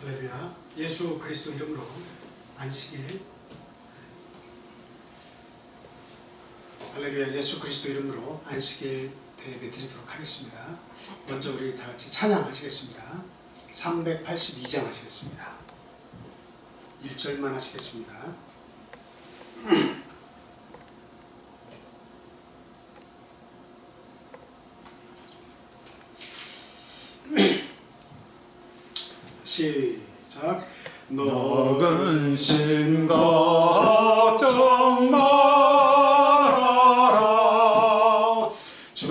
할렐루야. 예수 그리스도 이름으로 안식일, 할렐루야. 예수 그리스도 이름으로 안식일 대예배 드리도록 하겠습니다. 먼저 우리 다 같이 찬양하시겠습니다. 382장 하시겠습니다. 1절만 하시겠습니다. 시작. 너근 신 걱정 말아라. 주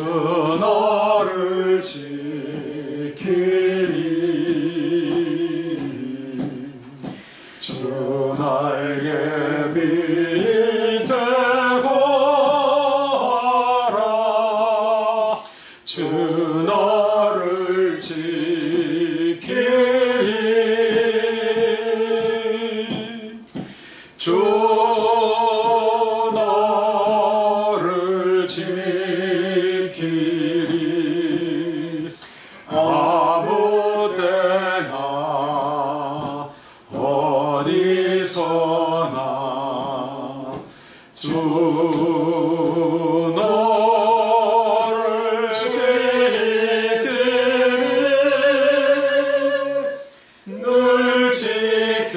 너를 지키리. 주 날개 밑에 거하라. 주 너를 지키리. 주 너를 지키리. 아무 때나 어디서나 주 너를 지키리. 늘 지켜주.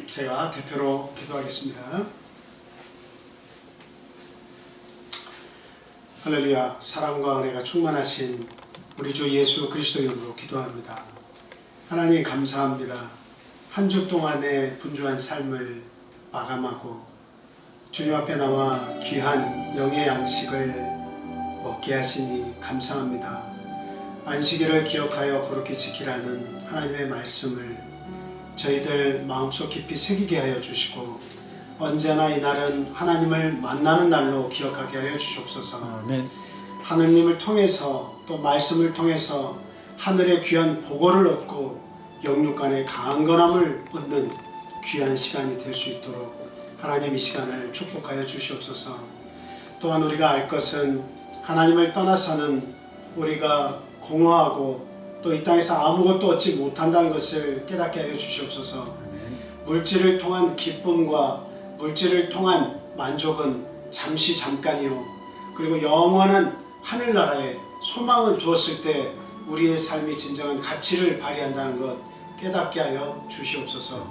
제가 대표로 기도하겠습니다. 할렐루야. 사랑과 은혜가 충만하신 우리 주 예수 그리스도 이름으로 기도합니다. 하나님 감사합니다. 한 주 동안의 분주한 삶을 마감하고 주님 앞에 나와 귀한 영의 양식을 먹게 하시니 감사합니다. 안식일을 기억하여 거룩히 지키라는 하나님의 말씀을 저희들 마음속 깊이 새기게 하여 주시고 언제나 이날은 하나님을 만나는 날로 기억하게 하여 주시옵소서. 아멘. 하느님을 통해서 또 말씀을 통해서 하늘의 귀한 보고를 얻고 영육간의 강한 건함을 얻는 귀한 시간이 될 수 있도록 하나님 이 시간을 축복하여 주시옵소서. 또한 우리가 알 것은 하나님을 떠나서는 우리가 공허하고 또 이 땅에서 아무것도 얻지 못한다는 것을 깨닫게 하여 주시옵소서. 물질을 통한 기쁨과 물질을 통한 만족은 잠시 잠깐이요, 그리고 영원한 하늘나라에 소망을 두었을 때 우리의 삶이 진정한 가치를 발휘한다는 것 깨닫게 하여 주시옵소서.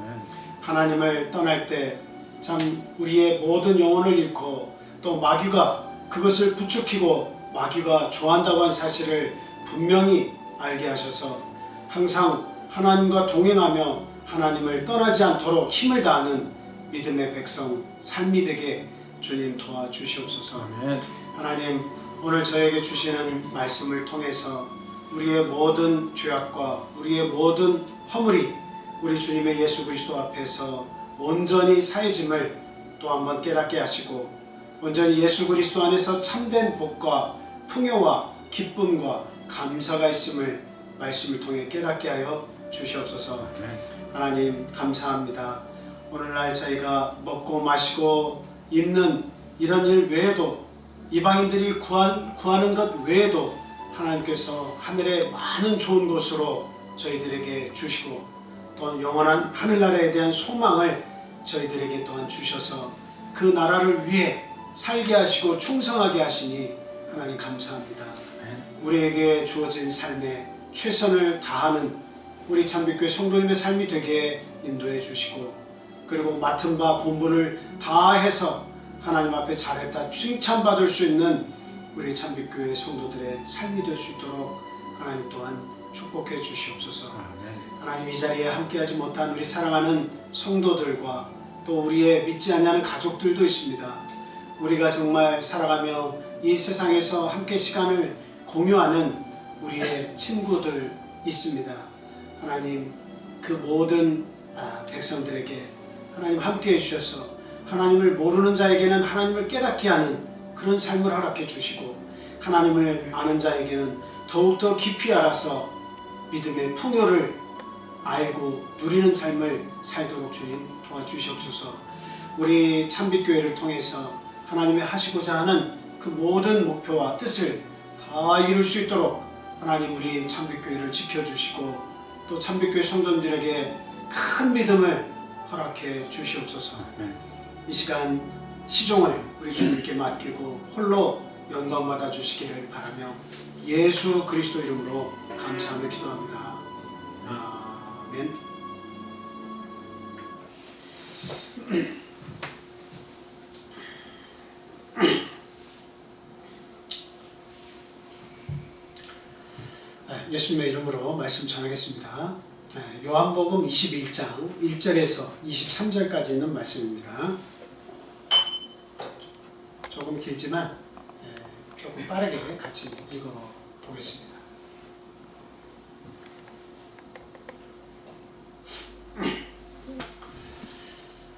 하나님을 떠날 때 참 우리의 모든 영혼을 잃고 또 마귀가 그것을 부추기고 마귀가 좋아한다고 한 사실을 분명히 알게 하셔서 항상 하나님과 동행하며 하나님을 떠나지 않도록 힘을 다하는 믿음의 백성 삶이 되게 주님 도와주시옵소서. 아멘. 하나님 오늘 저에게 주시는 말씀을 통해서 우리의 모든 죄악과 우리의 모든 허물이 우리 주님의 예수 그리스도 앞에서 온전히 사해짐을 또 한번 깨닫게 하시고 온전히 예수 그리스도 안에서 참된 복과 풍요와 기쁨과 감사가 있음을 말씀을 통해 깨닫게 하여 주시옵소서. 하나님 감사합니다. 오늘날 저희가 먹고 마시고 입는 이런 일 외에도 이방인들이 구하는 것 외에도 하나님께서 하늘의 많은 좋은 곳으로 저희들에게 주시고 또 영원한 하늘나라에 대한 소망을 저희들에게 또한 주셔서 그 나라를 위해 살게 하시고 충성하게 하시니 하나님 감사합니다. 우리에게 주어진 삶에 최선을 다하는 우리 참빛교회 성도님의 삶이 되게 인도해 주시고 그리고 맡은 바 본분을 다해서 하나님 앞에 잘했다 칭찬받을 수 있는 우리 참빛교회 성도들의 삶이 될 수 있도록 하나님 또한 축복해 주시옵소서. 하나님 이 자리에 함께하지 못한 우리 사랑하는 성도들과 또 우리의 믿지 않는 가족들도 있습니다. 우리가 정말 살아가며 이 세상에서 함께 시간을 공유하는 우리의 친구들 있습니다. 하나님 그 모든 백성들에게 하나님 함께 해주셔서 하나님을 모르는 자에게는 하나님을 깨닫게 하는 그런 삶을 허락해 주시고 하나님을 아는 자에게는 더욱더 깊이 알아서 믿음의 풍요를 알고 누리는 삶을 살도록 주님 도와주시옵소서. 우리 참빛교회를 통해서 하나님이 하시고자 하는 그 모든 목표와 뜻을 다 이룰 수 있도록 하나님 우리 참빛교회를 지켜주시고 또 참빛교회 성도들에게 큰 믿음을 허락해 주시옵소서. 이 시간 시종을 우리 주님께 맡기고 홀로 영광 받아 주시기를 바라며 예수 그리스도 이름으로 감사하며 기도합니다. 아멘. 예수님의 이름으로 말씀 전하겠습니다. 요한복음 21장 1절에서 23절까지 있는 말씀입니다. 조금 길지만 조금 빠르게 같이 읽어보겠습니다.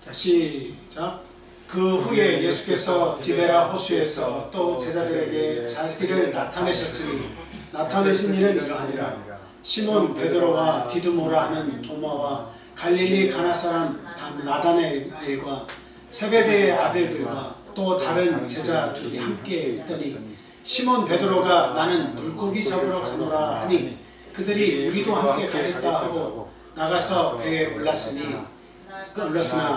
자, 시작. 그 후에 예수께서 디베라 호수에서 또 제자들에게 자기를 나타내셨으니 나타내신 일은 이러하니라. 시몬 베드로와 디두모라 하는 도마와 갈릴리 가나 사람 나다나엘과 세베대의 아들들과 또 다른 제자들이 함께 있더니 시몬 베드로가 나는 물고기 잡으러 가노라 하니 그들이 우리도 함께 가겠다 하고 나가서 배에 올랐으나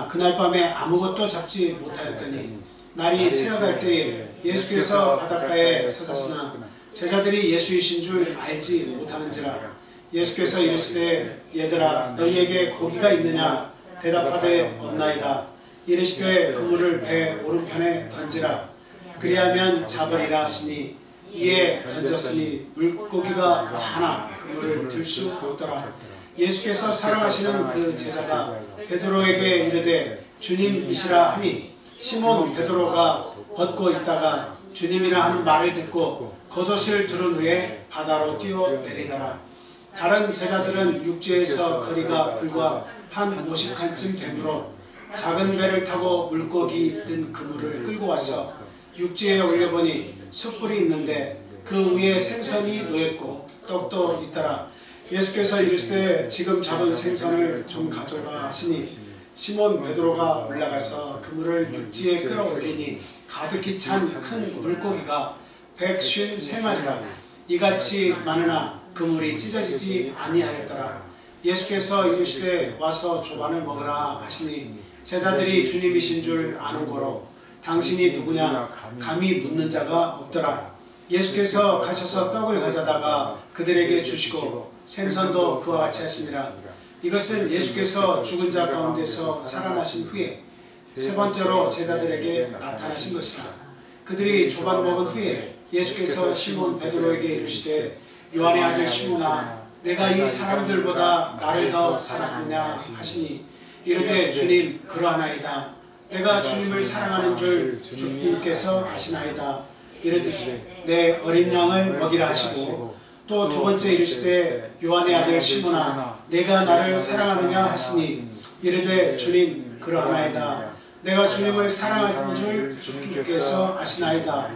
그날 밤에 아무것도 잡지 못하였더니 날이 새어갈 때에 예수께서 바닷가에 서셨으나 제자들이 예수이신 줄 알지 못하는지라. 예수께서 이르시되 얘들아 너희에게 고기가 있느냐 대답하되 없나이다. 이르시되 그물을 배 오른편에 던지라. 그리하면 잡으리라 하시니 이에 던졌으니 물고기가 많아 그물을 들 수 없더라. 예수께서 사랑하시는 그 제자가 베드로에게 이르되 주님이시라 하니 시몬 베드로가 벗고 있다가 주님이라 하는 말을 듣고 겉옷을 두른 후에 바다로 뛰어내리더라. 다른 제자들은 육지에서 거리가 불과 한 50칸쯤 되므로 작은 배를 타고 물고기 든 그물을 끌고 와서 육지에 올려보니 숯불이 있는데 그 위에 생선이 놓였고 떡도 있더라. 예수께서 이르시되 지금 잡은 생선을 좀 가져라 하시니 시몬 베드로가 올라가서 그물을 육지에 끌어올리니 가득히 찬 큰 물고기가 153마리라. 이같이 많으나 그물이 찢어지지 아니하였더라. 예수께서 이르시되 와서 조반을 먹으라 하시니 제자들이 주님이신 줄 아는 고로 당신이 누구냐 감히 묻는 자가 없더라. 예수께서 가셔서 떡을 가져다가 그들에게 주시고 생선도 그와 같이 하시니라. 이것은 예수께서 죽은 자 가운데서 살아나신 후에 세 번째로 제자들에게 나타나신 것이라. 그들이 조반 먹은 후에 예수께서 시몬 베드로에게 이르시되 요한의 아들 시몬아 내가 이 사람들보다 나를 더 사랑하느냐 하시니 이르되 주님 그러하나이다. 내가 주님을 사랑하는 줄 주님께서 아시나이다. 이르되 내 어린 양을 먹이라 하시고 또 두 번째 이르시되 요한의 아들 시몬아 내가 나를 사랑하느냐 하시니 이르되 주님 그러하나이다. 내가 주님을 사랑하는 줄 주님께서 아시나이다.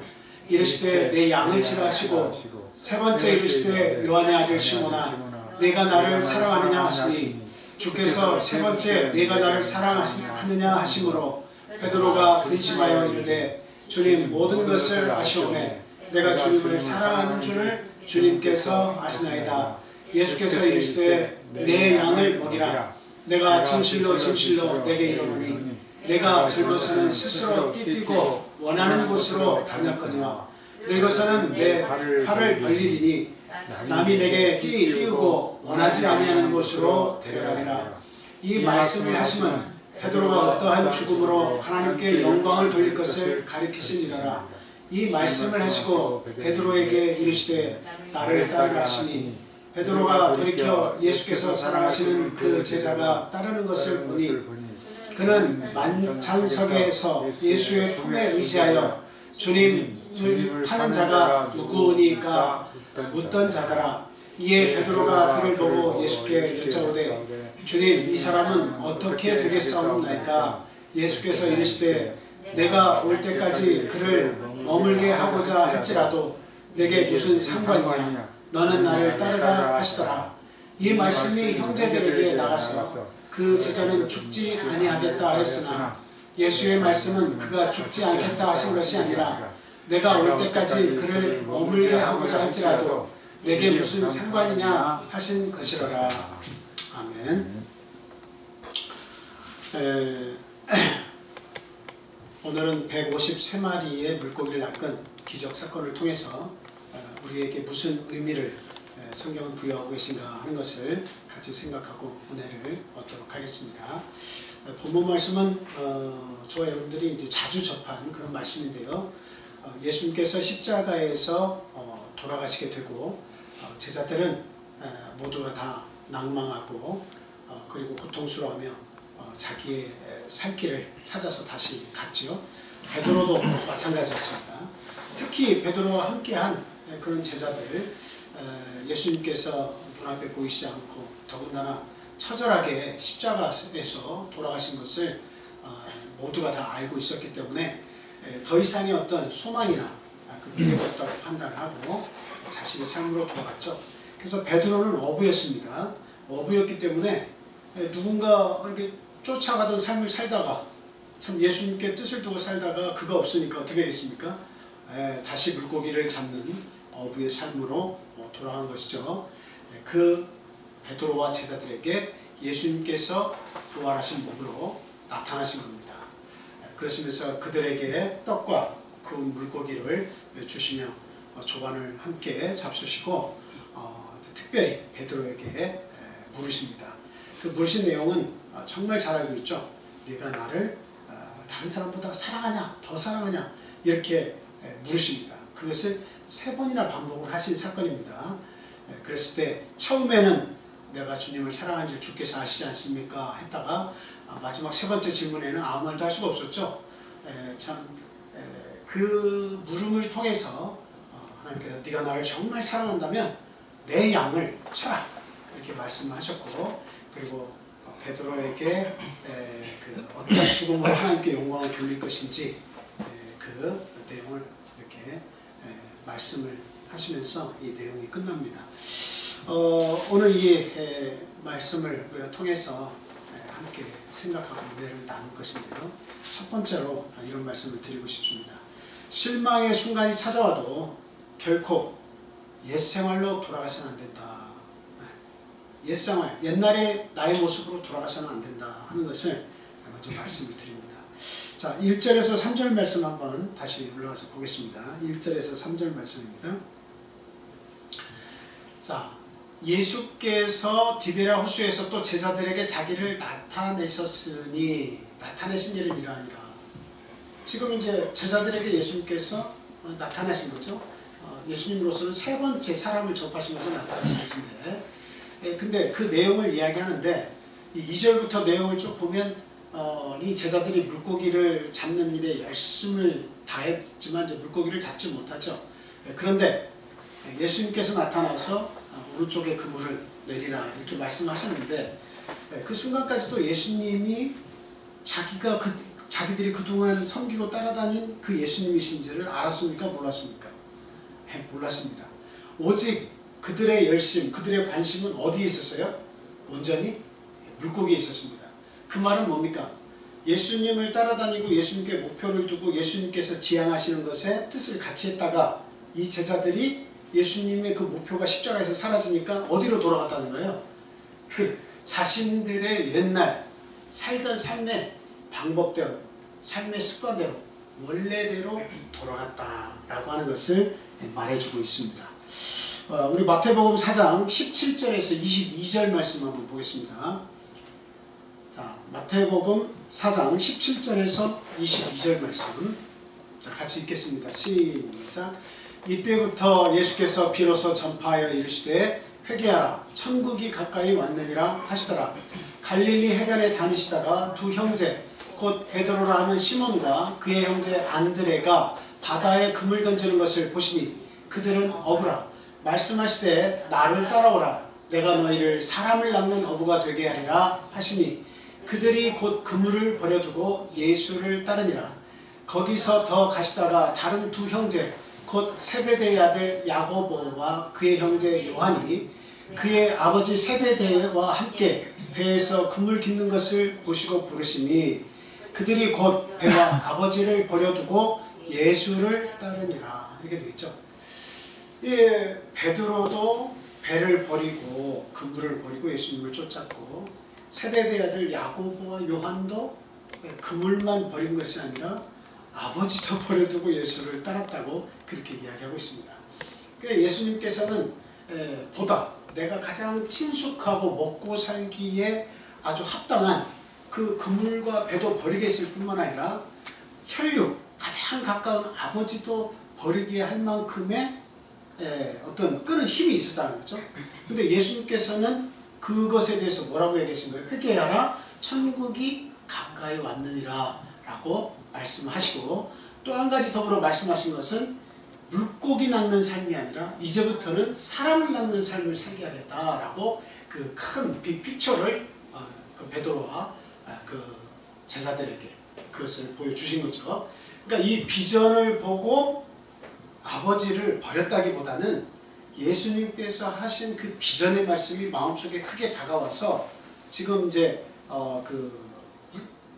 이르시되 내 양을 치라 하시고 세 번째 이르시되 요한의 아들 시몬아 내가 나를 사랑하느냐 하시니 주께서 세 번째 내가 나를 사랑하느냐 하심으로 베드로가 근심하여 이르되 주님 모든 것을 아시오매 내가 주님을 사랑하는 줄을 주님께서 아시나이다. 예수께서 이르시되 내 양을 먹이라. 내가 진실로 진실로 내게 이르노니 내가 젊어서는 스스로 띠뛰고 원하는 곳으로 다녔거니와 늙어서는 내 팔을 벌리리니 남이 내게 띄우고 원하지 아니하는 곳으로 데려가리라. 이 말씀을 하시면 베드로가 어떠한 죽음으로 하나님께 영광을 돌릴 것을 가리키시니라. 이 말씀을 하시고 베드로에게 이르시되 나를 따르라 하시니 베드로가 돌이켜 예수께서 사랑하시는 그 제자가 따르는 것을 보니 그는 만찬석에서 예수의 품에 의지하여 주님을 파는 자가 누구니까 묻던 자더라. 이에 베드로가 그를 보고 예수께 여쭤보되 주님 이 사람은 어떻게 되겠사옵나이까? 예수께서 이르시되 내가 올 때까지 그를 머물게 하고자 할지라도 내게 무슨 상관이냐? 너는 나를 따르라 하시더라. 이 말씀이 형제들에게 나가서 그 제자는 죽지 아니하겠다 하였으나 예수의 말씀은 그가 죽지 않겠다 하신 것이 아니라 내가 올 때까지 그를 머물게 하고자 할지라도 내게 무슨 상관이냐 하신 것이로라. 아멘. 오늘은 153마리의 물고기를 낚은 기적 사건을 통해서 우리에게 무슨 의미를 성경은 부여하고 계신가 하는 것을 같이 생각하고 은혜를 얻도록 하겠습니다. 본문 말씀은 저와 여러분들이 이제 자주 접한 그런 말씀인데요. 예수님께서 십자가에서 돌아가시게 되고 제자들은 모두가 다 낭망하고 그리고 고통스러워하며 자기의 살 길을 찾아서 다시 갔지요. 베드로도 마찬가지였습니다. 특히 베드로와 함께한 그런 제자들, 예수님께서 눈앞에 보이지 않고 더군다나 처절하게 십자가에서 돌아가신 것을 모두가 다 알고 있었기 때문에 더 이상의 어떤 소망이나 그 미래가 없다고 판단을 하고 자신의 삶으로 돌아갔죠. 그래서 베드로는 어부였습니다. 어부였기 때문에 누군가 이렇게 쫓아가던 삶을 살다가 참 예수님께 뜻을 두고 살다가 그가 없으니까 어떻게 되겠습니까? 다시 물고기를 잡는 어부의 삶으로 돌아간 것이죠. 그 베드로와 제자들에게 예수님께서 부활하신 몸으로 나타나신 겁니다. 그러시면서 그들에게 떡과 구운 물고기를 주시며 조반을 함께 잡수시고 특별히 베드로에게 물으십니다. 그 물으신 내용은 정말 잘 알고 있죠. 네가 나를 다른 사람보다 사랑하냐, 더 사랑하냐, 이렇게 물으십니다. 그것을 3번이나 반복을 하신 사건입니다. 그랬을 때 처음에는 내가 주님을 사랑하는 줄 주께서 아시지 않습니까? 했다가 마지막 3번째 질문에는 아무 말도 할 수가 없었죠. 그 물음을 통해서 하나님께서 네가 나를 정말 사랑한다면 내 양을 쳐라, 이렇게 말씀하셨고, 그리고 베드로에게 그 어떤 죽음으로 하나님께 영광을 돌릴 것인지 그 내용을 이렇게 말씀을 하시면서 이 내용이 끝납니다. 오늘 이 말씀을 우리가 통해서 함께 생각하고 은혜를 나눌 것인데요. 첫 번째로 이런 말씀을 드리고 싶습니다. 실망의 순간이 찾아와도 결코 옛생활로 돌아가서는 안 된다. 옛생활, 옛날의 나의 모습으로 돌아가서는 안 된다 하는 것을 먼저 말씀을 드립니다. 자, 1절에서 3절 말씀 한번 다시 올라가서 보겠습니다. 1절에서 3절 말씀입니다. 자, 예수께서 디베랴 호수에서 또 제자들에게 자기를 나타내신 일은 이러하니라. 지금 이제 제자들에게 예수님께서 나타나신 거죠. 예수님으로서는 3번째 사람을 접하시면서 나타나신 것인데, 근데 그 내용을 이야기하는데 이 2절부터 내용을 쭉 보면 이 제자들이 물고기를 잡는 일에 열심을 다했지만 이제 물고기를 잡지 못하죠. 그런데 예수님께서 나타나서 오른쪽에 그물을 내리라 이렇게 말씀하셨는데, 그 순간까지도 예수님이 자기들이 그동안 섬기고 따라다닌 그 예수님이신지를 알았습니까? 몰랐습니까? 몰랐습니다. 오직 그들의 열심, 그들의 관심은 어디에 있었어요? 온전히 물고기에 있었습니다. 그 말은 뭡니까? 예수님을 따라다니고 예수님께 목표를 두고 예수님께서 지향하시는 것에 뜻을 같이 했다가 이 제자들이 예수님의 그 목표가 십자가에서 사라지니까 어디로 돌아갔다는 거예요? 자신들의 옛날 살던 삶의 방법대로, 삶의 습관대로, 원래대로 돌아갔다라고 하는 것을 말해주고 있습니다. 우리 마태복음 4장 17절에서 22절 말씀 한번 보겠습니다. 자, 마태복음 4장 17절에서 22절 말씀 같이 읽겠습니다. 시작. 이때부터 예수께서 비로소 전파하여 이르시되 회개하라, 천국이 가까이 왔느니라 하시더라. 갈릴리 해변에 다니시다가 두 형제 곧 베드로라 하는 시몬과 그의 형제 안드레가 바다에 그물 던지는 것을 보시니 그들은 어부라. 말씀하시되 나를 따라오라. 내가 너희를 사람을 낚는 어부가 되게 하리라 하시니 그들이 곧 그물을 버려두고 예수를 따르니라. 거기서 더 가시다가 다른 두 형제 곧 세베대의 아들 야고보와 그의 형제 요한이 그의 아버지 세베대와 함께 배에서 그물 깁는 것을 보시고 부르시니 그들이 곧 배와 아버지를 버려두고 예수를 따르니라. 이렇게 되어 있죠. 예, 베드로도 배를 버리고 그물을 버리고 예수님을 쫓았고, 세베대의 아들 야고보와 요한도 그물만 버린 것이 아니라 아버지도 버려두고 예수를 따랐다고 그렇게 이야기하고 있습니다. 그러니까 예수님께서는 보다 내가 가장 친숙하고 먹고 살기에 아주 합당한 그 그물과 배도 버리겠을 뿐만 아니라 혈육, 가장 가까운 아버지도 버리게 할 만큼의 어떤 끄는 힘이 있었다는 거죠. 근데 예수님께서는 그것에 대해서 뭐라고 얘기하신 거예요? 회개하라, 천국이 가까이 왔느니라 라고 말씀하시고, 또 한 가지 더불어 말씀하신 것은 물고기 낚는 삶이 아니라 이제부터는 사람을 낚는 삶을 살게 하겠다라고 그 큰 빅픽처를 그 베드로와 그 제자들에게 그것을 보여주신 거죠. 그러니까 이 비전을 보고 아버지를 버렸다기보다는 예수님께서 하신 그 비전의 말씀이 마음속에 크게 다가와서 지금 이제 그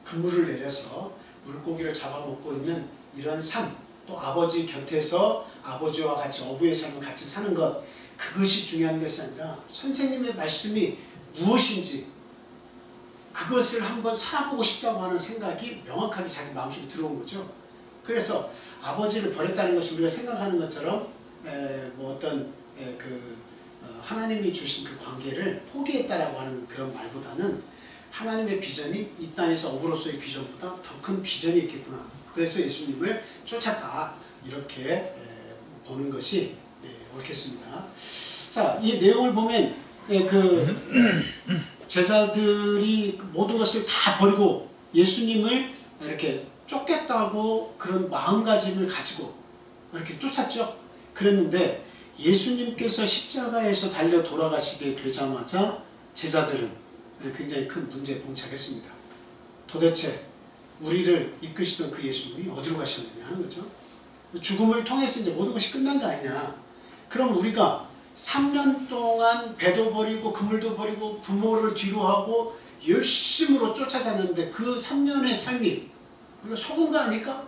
그물을 내려서 물고기를 잡아먹고 있는 이런 삶, 또 아버지 곁에서 아버지와 같이 어부의 삶을 같이 사는 것, 그것이 중요한 것이 아니라 선생님의 말씀이 무엇인지 그것을 한번 살아보고 싶다고 하는 생각이 명확하게 자기 마음속에 들어온 거죠. 그래서 아버지를 버렸다는 것이 우리가 생각하는 것처럼 뭐 어떤 하나님이 주신 그 관계를 포기했다라고 하는 그런 말보다는 하나님의 비전이 이 땅에서 어부로서의 비전보다 더 큰 비전이 있겠구나. 그래서 예수님을 쫓았다. 이렇게 보는 것이 옳겠습니다. 자, 이 내용을 보면 그 제자들이 모든 것을 다 버리고 예수님을 이렇게 쫓겠다고 그런 마음가짐을 가지고 이렇게 쫓았죠. 그랬는데 예수님께서 십자가에서 달려 돌아가시게 되자마자 제자들은 굉장히 큰 문제에 봉착했습니다. 도대체 우리를 이끄시던 그 예수님이 어디로 가셨느냐 하는 거죠. 죽음을 통해서 이제 모든 것이 끝난 거 아니냐. 그럼 우리가 3년 동안 배도 버리고 그물도 버리고 부모를 뒤로 하고 열심으로 쫓아다녔는데 그 3년의 삶이 우리가 속은 거 아닐까?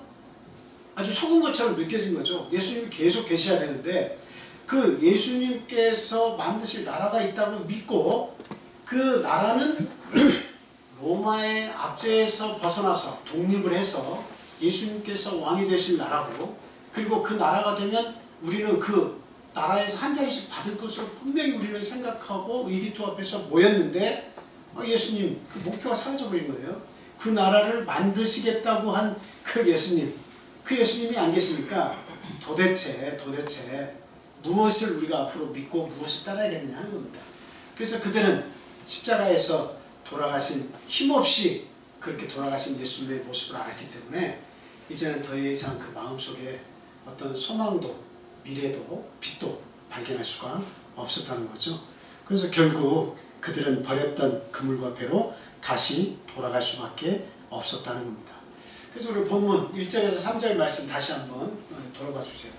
아주 속은 것처럼 느껴진 거죠. 예수님이 계속 계셔야 되는데 그 예수님께서 만드실 나라가 있다고 믿고 그 나라는 로마의 압제에서 벗어나서 독립을 해서 예수님께서 왕이 되신 나라고, 그리고 그 나라가 되면 우리는 그 나라에서 한 자리씩 받을 것으로 분명히 우리는 생각하고 의기투합해서 모였는데 예수님 그 목표가 사라져버린 거예요. 그 나라를 만드시겠다고 한 그 예수님, 그 예수님이 안 계시니까 도대체 무엇을 우리가 앞으로 믿고 무엇을 따라야겠느냐 하는 겁니다. 그래서 그들은 십자가에서 돌아가신, 힘없이 그렇게 돌아가신 예수님의 모습을 알았기 때문에 이제는 더 이상 그 마음속에 어떤 소망도 미래도 빛도 발견할 수가 없었다는 거죠. 그래서 결국 그들은 버렸던 그물과 배로 다시 돌아갈 수밖에 없었다는 겁니다. 그래서 우리 본문 1절에서 3절 말씀 다시 한번 돌아봐 주세요.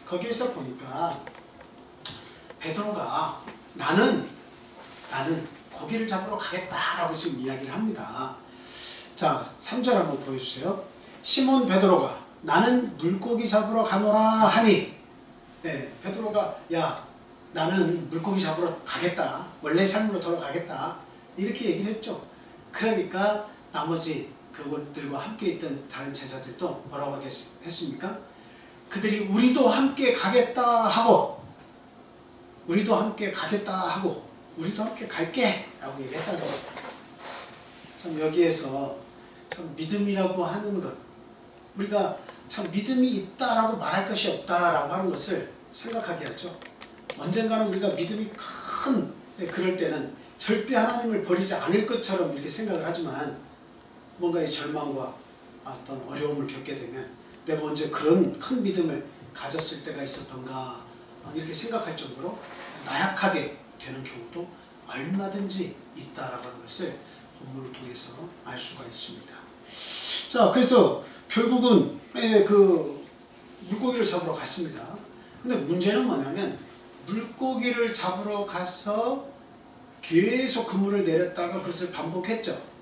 거기에서 보니까 베드로가 나는 고기를 잡으러 가겠다라고 지금 이야기를 합니다. 자, 3절 한번 보여주세요. 시몬 베드로가 나는 물고기 잡으러 가노라 하니, 베드로가 야 나는 물고기 잡으러 가겠다, 원래 삶으로 돌아가겠다, 이렇게 얘기를 했죠. 그러니까 나머지 그들과 함께 있던 다른 제자들도 뭐라고 했습니까? 그들이 우리도 함께 가겠다 하고 우리도 함께 갈게 라고 얘기했다는 거예요. 참 여기에서 참 믿음이라고 하는 것, 우리가 참 믿음이 있다라고 말할 것이 없다라고 하는 것을 생각하게 하죠. 언젠가는 우리가 믿음이 큰 그럴 때는 절대 하나님을 버리지 않을 것처럼 이렇게 생각을 하지만 뭔가 이 절망과 어떤 어려움을 겪게 되면 내가 언제 그런 큰 믿음을 가졌을 때가 있었던가 이렇게 생각할 정도로 나약하게 되는 경우도 얼마든지 있다라고 하는 것을 본문을 통해서 알 수가 있습니다. 자, 그래서 결국은 그 물고기를 잡으러 갔습니다. 근데 문제는 뭐냐면 물고기를 잡으러 가서 계속 그물을 내렸다가 그것을 반복했죠.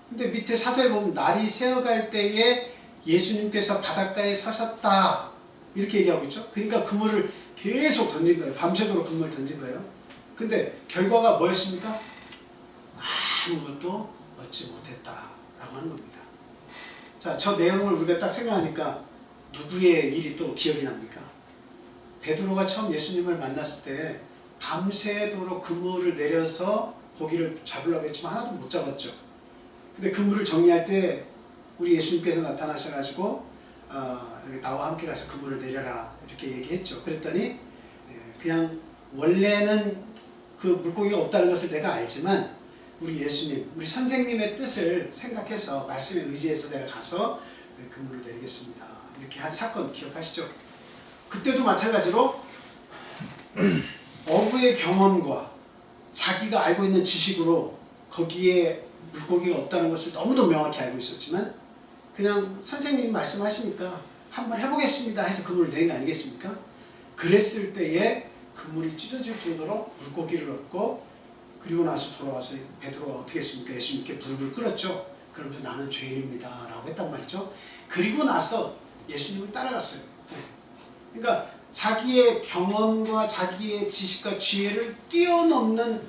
근데 밑에 사절 보면 날이 새어갈 때에 예수님께서 바닷가에 서셨다 이렇게 얘기하고 있죠. 그러니까 그물을 계속 던진 거예요. 밤새도록 그물을 던진 거예요. 근데 결과가 뭐였습니까? 아무것도 얻지 못했다라고 하는 겁니다. 자, 저 내용을 우리가 딱 생각하니까 누구의 일이 또 기억이 납니까? 베드로가 처음 예수님을 만났을 때 밤새도록 그물을 내려서 고기를 잡으려고 했지만 하나도 못 잡았죠. 근데 그물을 정리할 때 우리 예수님께서 나타나셔가지고 나와 함께 가서 그물을 내려라 이렇게 얘기했죠. 그랬더니 그냥 원래는 그 물고기가 없다는 것을 내가 알지만 우리 예수님, 우리 선생님의 뜻을 생각해서 말씀에 의지해서 내가 가서 그물을 내리겠습니다. 이렇게 한 사건 기억하시죠? 그때도 마찬가지로 어부의 경험과 자기가 알고 있는 지식으로 거기에 물고기가 없다는 것을 너무도 명확히 알고 있었지만 그냥 선생님이 말씀하시니까 한번 해보겠습니다 해서 그물을 내린 거 아니겠습니까? 그랬을 때에 그물이 찢어질 정도로 물고기를 얻고 그리고 나서 돌아와서 베드로가 어떻게 했습니까? 예수님께 불을 끓였죠. 그러면서 나는 죄인입니다 라고 했단 말이죠. 그리고 나서 예수님을 따라갔어요. 그러니까 자기의 경험과 자기의 지식과 지혜를 뛰어넘는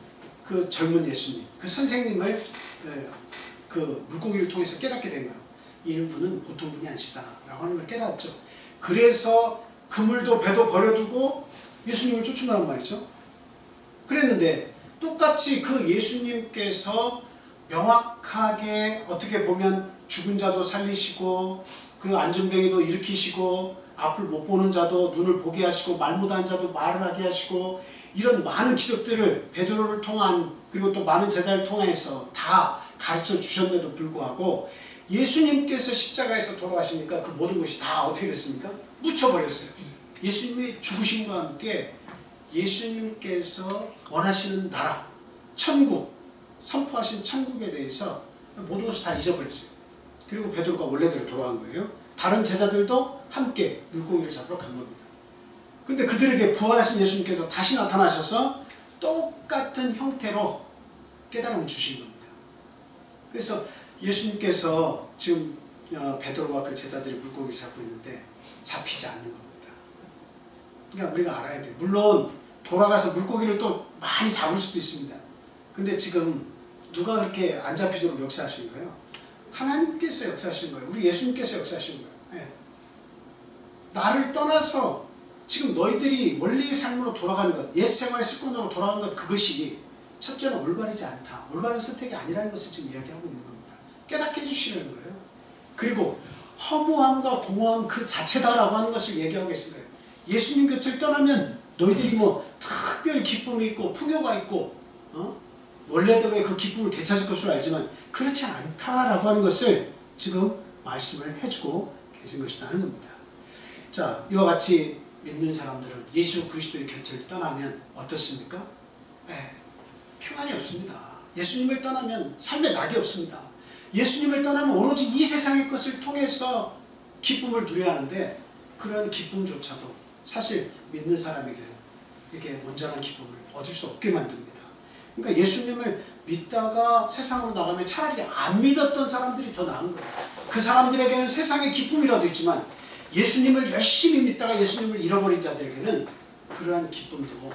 그 젊은 예수님, 그 선생님을 그 물고기를 통해서 깨닫게 된 거예요. 이분은 보통 분이 아니시다라고 하는 걸 깨닫죠. 그래서 그물도 배도 버려두고 예수님을 쫓은다는 말이죠. 그랬는데 똑같이 그 예수님께서 명확하게 어떻게 보면 죽은 자도 살리시고 그 안전뱅이도 일으키시고 앞을 못 보는 자도 눈을 보게 하시고 말 못하는 자도 말을 하게 하시고 이런 많은 기적들을 베드로를 통한 그리고 또 많은 제자를 통해서 다 가르쳐 주셨는데도 불구하고 예수님께서 십자가에서 돌아가시니까 그 모든 것이 다 어떻게 됐습니까? 묻혀버렸어요. 예수님이 죽으심과 함께 예수님께서 원하시는 나라, 천국, 선포하신 천국에 대해서 모든 것을 다 잊어버렸어요. 그리고 베드로가 원래대로 돌아간 거예요. 다른 제자들도 함께 물고기를 잡으러 간 겁니다. 근데 그들에게 부활하신 예수님께서 다시 나타나셔서 똑같은 형태로 깨달음을 주신 겁니다. 그래서 예수님께서 지금 베드로와 그 제자들이 물고기를 잡고 있는데 잡히지 않는 겁니다. 그러니까 우리가 알아야 돼요. 물론 돌아가서 물고기를 또 많이 잡을 수도 있습니다. 근데 지금 누가 그렇게 안 잡히도록 역사하신 거예요? 하나님께서 역사하신 거예요. 우리 예수님께서 역사하신 거예요. 네. 나를 떠나서 지금 너희들이 원래의 삶으로 돌아가는 것, 옛 생활의 습관으로 돌아가는 것, 그것이 첫째는 올바르지 않다. 올바른 선택이 아니라는 것을 지금 이야기하고 있는 겁니다. 깨닫게 해주시려는 거예요. 그리고 허무함과 공허함 그 자체다라고 하는 것을 얘기하고 계신 거예요. 예수님 곁을 떠나면 너희들이 뭐 특별히 기쁨이 있고 풍요가 있고 원래대로의 그 기쁨을 되찾을 것으로 알지만 그렇지 않다라고 하는 것을 지금 말씀을 해주고 계신 것이라는 겁니다. 자, 이와 같이 믿는 사람들은 예수 그리스도의 곁을 떠나면 어떻습니까? 네, 평안이 없습니다. 예수님을 떠나면 삶에 낙이 없습니다. 예수님을 떠나면 오로지 이 세상의 것을 통해서 기쁨을 누려야 하는데 그런 기쁨조차도 사실 믿는 사람에게 이게 온전한 기쁨을 얻을 수 없게 만듭니다. 그러니까 예수님을 믿다가 세상으로 나가면 차라리 안 믿었던 사람들이 더 나은 거예요. 그 사람들에게는 세상의 기쁨이라도 있지만 예수님을 열심히 믿다가 예수님을 잃어버린 자들에게는 그러한 기쁨도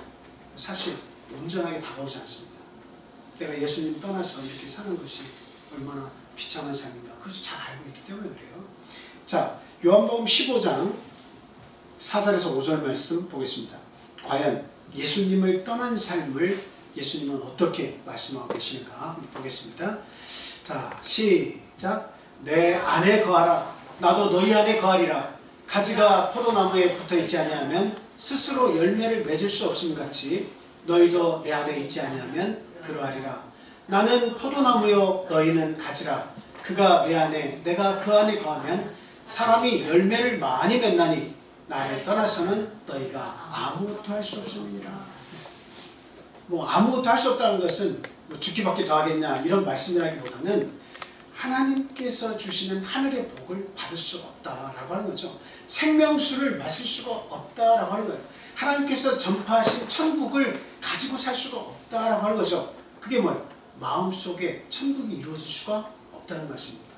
사실 온전하게 다가오지 않습니다. 내가 예수님 떠나서 이렇게 사는 것이 얼마나 비참한 삶인가 그것을 잘 알고 있기 때문에 그래요. 자, 요한복음 15장 4절에서 5절 말씀 보겠습니다. 과연 예수님을 떠난 삶을 예수님은 어떻게 말씀하고 계시는가 한번 보겠습니다. 자, 시작. 내 안에 거하라. 나도 너희 안에 거하리라. 가지가 포도나무에 붙어있지 아니하면 스스로 열매를 맺을 수 없음 같이 너희도 내 안에 있지 아니하면 그러하리라. 나는 포도나무요 너희는 가지라. 그가 내 안에 내가 그 안에 거하면 사람이 열매를 많이 맺나니 나를 떠나서는 너희가 아무것도 할 수 없음이니라. 뭐 아무것도 할 수 없다는 것은 뭐 죽기밖에 더 하겠냐 이런 말씀이라기보다는 하나님께서 주시는 하늘의 복을 받을 수가 없다라고 하는 거죠. 생명수를 마실 수가 없다라고 하는 거예요. 하나님께서 전파하신 천국을 가지고 살 수가 없다라고 하는 거죠. 그게 뭐예요? 마음속에 천국이 이루어질 수가 없다는 말씀입니다.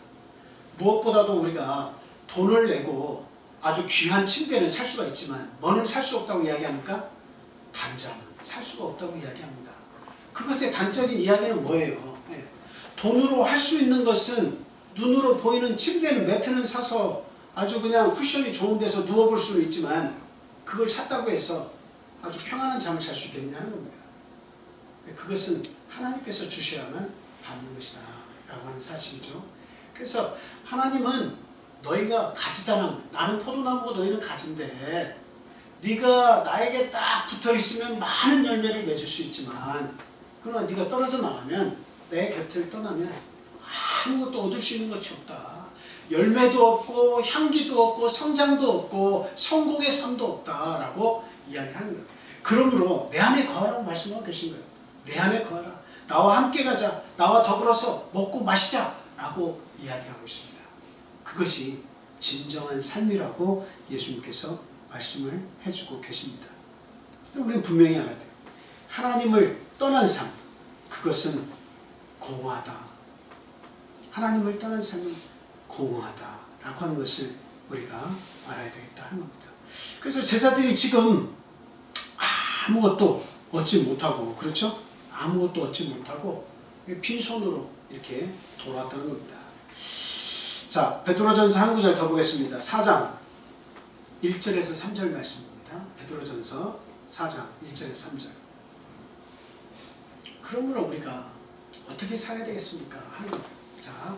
무엇보다도 우리가 돈을 내고 아주 귀한 침대는 살 수가 있지만 뭐는 살 수 없다고 이야기합니까? 단잠은 살 수가 없다고 이야기합니다. 그것의 단적인 이야기는 뭐예요? 돈으로 할 수 있는 것은 눈으로 보이는 침대는 매트는 사서 아주 그냥 쿠션이 좋은 데서 누워볼 수는 있지만 그걸 샀다고 해서 아주 평안한 잠을 잘 수 있겠느냐는 겁니다. 그것은 하나님께서 주셔야만 받는 것이다 라고 하는 사실이죠. 그래서 하나님은 너희가 가지다 나무, 나는 포도나무고 너희는 가지인데 네가 나에게 딱 붙어있으면 많은 열매를 맺을 수 있지만 그러나 네가 떨어져 나가면 내 곁을 떠나면 아무것도 얻을 수 있는 것이 없다. 열매도 없고 향기도 없고 성장도 없고 성공의 삶도 없다라고 이야기하는 거예요. 그러므로 내 안에 거하라고 말씀하고 계신 거예요. 내 안에 거하라. 나와 함께 가자. 나와 더불어서 먹고 마시자 라고 이야기하고 있습니다. 그것이 진정한 삶이라고 예수님께서 말씀을 해주고 계십니다. 우리는 분명히 알아야 돼요. 하나님을 떠난 삶, 그것은 공허하다. 하나님을 떠난 삶은 공허하다라고 하는 것을 우리가 알아야 되겠다 하는 겁니다. 그래서 제자들이 지금 아무것도 얻지 못하고, 그렇죠? 아무것도 얻지 못하고 빈손으로 이렇게 돌아왔다는 겁니다. 자, 베드로전서 한 구절 더 보겠습니다. 4장 1절에서 3절 말씀입니다. 베드로전서 4장 1절에서 3절. 그러므로 우리가 어떻게 살아야 되겠습니까? 하는 거예요. 자,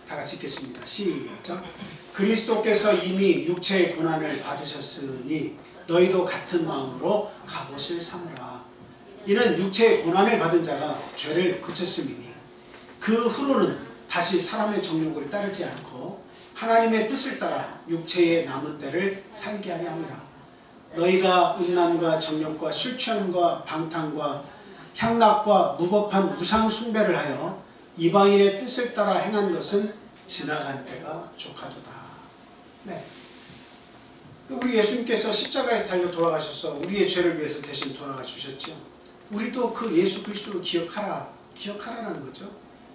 다 같이 읽겠습니다. 시작. 그리스도께서 이미 육체의 고난을 받으셨으니 너희도 같은 마음으로 갑옷을 삼으라. 이는 육체의 고난을 받은 자가 죄를 그쳤음이니 그 후로는 다시 사람의 정욕을 따르지 않고 하나님의 뜻을 따라 육체의 남은 때를 살게 하려 함이라. 너희가 음란과 정욕과 술 취함과 방탕과 향락과 무법한 우상 숭배를 하여 이방인의 뜻을 따라 행한 것은 지나간 때가 족하도다. 네. 우리 예수님께서 십자가에서 달려 돌아가셔서 우리의 죄를 위해서 대신 돌아가 주셨죠. 우리도 그 예수 그리스도를 기억하라는 거죠.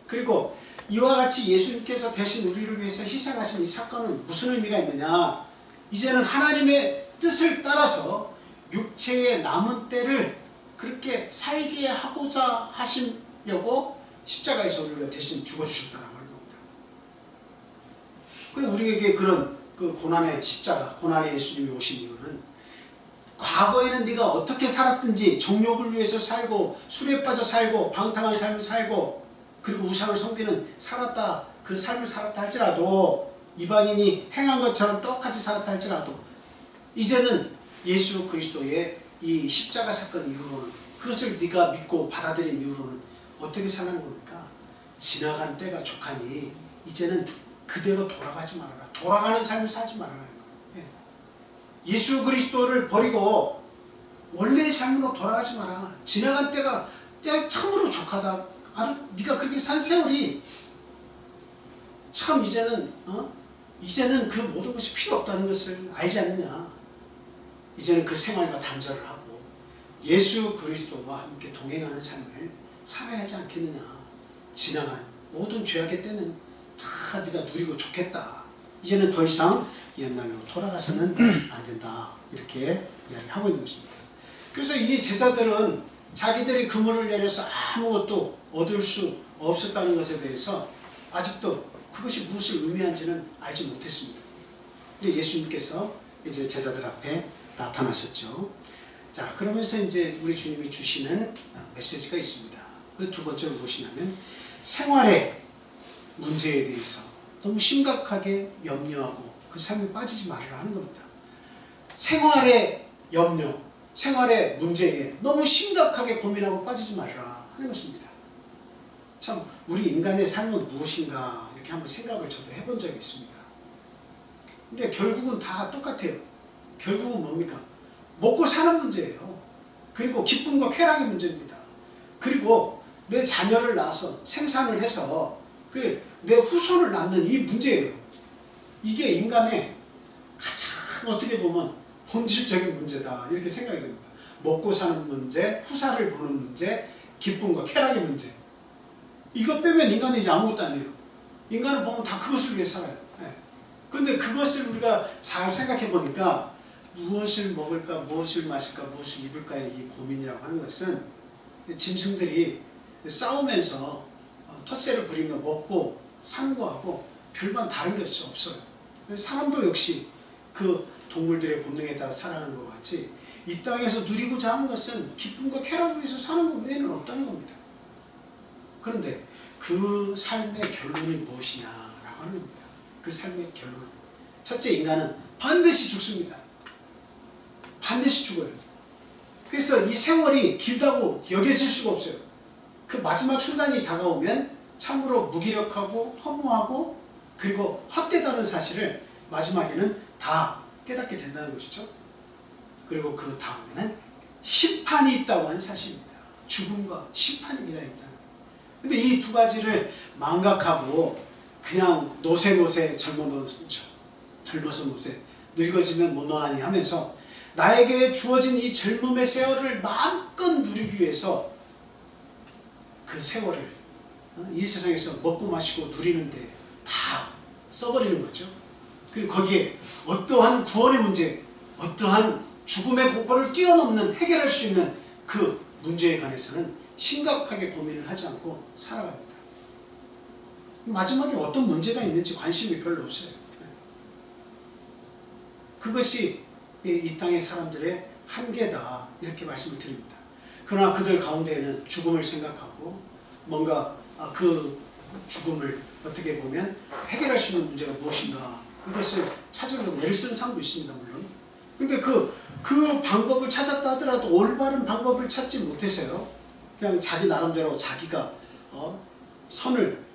그리고 이와 같이 예수님께서 대신 우리를 위해서 희생하신 이 사건은 무슨 의미가 있느냐? 이제는 하나님의 뜻을 따라서 육체의 남은 때를 그렇게 살게 하고자 하시려고 십자가에서 우리를 대신 죽어주셨다는 겁니다. 그리고 우리에게 그런 그 고난의 십자가, 고난의 예수님이 오신 이유는 과거에는 네가 어떻게 살았든지 정욕을 위해서 살고 술에 빠져 살고 방탕한 삶을 살고 그리고 우상을 섬기는 그 삶을 살았다 할지라도 이방인이 행한 것처럼 똑같이 살았다 할지라도 이제는 예수 그리스도의 이 십자가 사건 이후로는 그것을 네가 믿고 받아들인 이후로는 어떻게 살라는 겁니까? 지나간 때가 족하니 이제는 그대로 돌아가지 말아라. 돌아가는 삶을 살지 말아라는 거예요. 예수 그리스도를 버리고 원래의 삶으로 돌아가지 마라. 지나간 때가 참으로 족하다. 네가 그렇게 산 세월이 참 이제는 그 모든 것이 필요 없다는 것을 알지 않느냐. 이제는 그 생활과 단절을 하고 예수 그리스도와 함께 동행하는 삶을 살아야 하지 않겠느냐. 지나간 모든 죄악의 때는 다 네가 누리고 좋겠다. 이제는 더 이상 옛날로 돌아가서는 안 된다. 이렇게 이야기를 하고 있는 것입니다. 그래서 이 제자들은 자기들이 그물을 내려서 아무것도 얻을 수 없었다는 것에 대해서 아직도 그것이 무엇을 의미한지는 알지 못했습니다. 근데 예수님께서 이제 제자들 앞에 나타나셨죠. 자, 그러면서 이제 우리 주님이 주시는 메시지가 있습니다. 그 두 번째로 무엇이냐면 생활의 문제에 대해서 너무 심각하게 염려하고 그 삶에 빠지지 말아라 하는 겁니다. 생활의 염려, 생활의 문제에 너무 심각하게 고민하고 빠지지 말아라 하는 것입니다. 참 우리 인간의 삶은 무엇인가 이렇게 한번 생각을 저도 해본 적이 있습니다. 근데 결국은 다 똑같아요. 결국은 뭡니까? 먹고 사는 문제예요. 그리고 기쁨과 쾌락의 문제입니다. 그리고 내 자녀를 낳아서 생산을 해서 내 후손을 낳는 이 문제예요. 이게 인간의 가장 어떻게 보면 본질적인 문제다 이렇게 생각이 됩니다. 먹고 사는 문제, 후사를 보는 문제, 기쁨과 쾌락의 문제. 이것 빼면 인간은 이제 아무것도 아니에요. 인간을 보면 다 그것을 위해 살아요. 그런데 그것을 우리가 잘 생각해 보니까 무엇을 먹을까, 무엇을 마실까, 무엇을 입을까의 이 고민이라고 하는 것은 짐승들이 싸우면서 텃세를 부리며 먹고 사는 거하고 별반 다른 것이 없어요. 사람도 역시 그 동물들의 본능에 따라 살아가는 것 같이 이 땅에서 누리고자 하는 것은 기쁨과 쾌락을 위해서 사는 것 외에는 없다는 겁니다. 그런데 그 삶의 결론이 무엇이냐라고 하는 겁니다. 그 삶의 결론. 첫째, 인간은 반드시 죽습니다. 반드시 죽어요. 그래서 이 세월이 길다고 여겨질 수가 없어요. 그 마지막 순간이 다가오면 참으로 무기력하고 허무하고 그리고 헛되다는 사실을 마지막에는 다 깨닫게 된다는 것이죠. 그리고 그 다음에는 심판이 있다고 하는 사실입니다. 죽음과 심판이 기다린다. 근데 이 두 가지를 망각하고 그냥 노세 젊어서 노세 늙어지면 못 노나니 하면서 나에게 주어진 이 젊음의 세월을 마음껏 누리기 위해서 그 세월을 이 세상에서 먹고 마시고 누리는데 다 써버리는 거죠. 그리고 거기에 어떠한 구원의 문제, 어떠한 죽음의 공포를 뛰어넘는 해결할 수 있는 그 문제에 관해서는 심각하게 고민을 하지 않고 살아갑니다. 마지막에 어떤 문제가 있는지 관심이 별로 없어요. 그것이 이 땅의 사람들의 한계다 이렇게 말씀을 드립니다. 그러나 그들 가운데에는 죽음을 생각하고 뭔가 그 죽음을 어떻게 보면 해결할 수 있는 문제가 무엇인가 이것을 찾으려고 애를 쓰는 사람도 있습니다. 물론. 근데 그 방법을 찾았다 하더라도 올바른 방법을 찾지 못해서요. 그냥 자기 나름대로 자기가 선을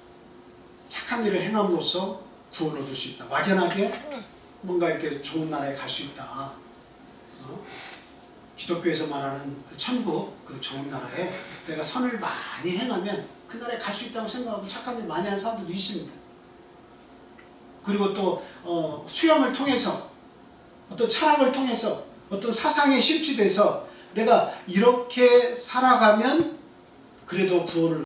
착한 일을 행함으로써 구원 얻을 수 있다. 막연하게 뭔가 이렇게 좋은 나라에 갈 수 있다. 기독교에서 말하는 그 천국, 그 좋은 나라에 내가 선을 많이 행하면 그 나라에 갈 수 있다고 생각하고 착한 일 많이 하는 사람들도 있습니다. 그리고 또 수영을 통해서 어떤 철학을 통해서 어떤 사상에 심취돼서 내가 이렇게 살아가면 그래도 구원을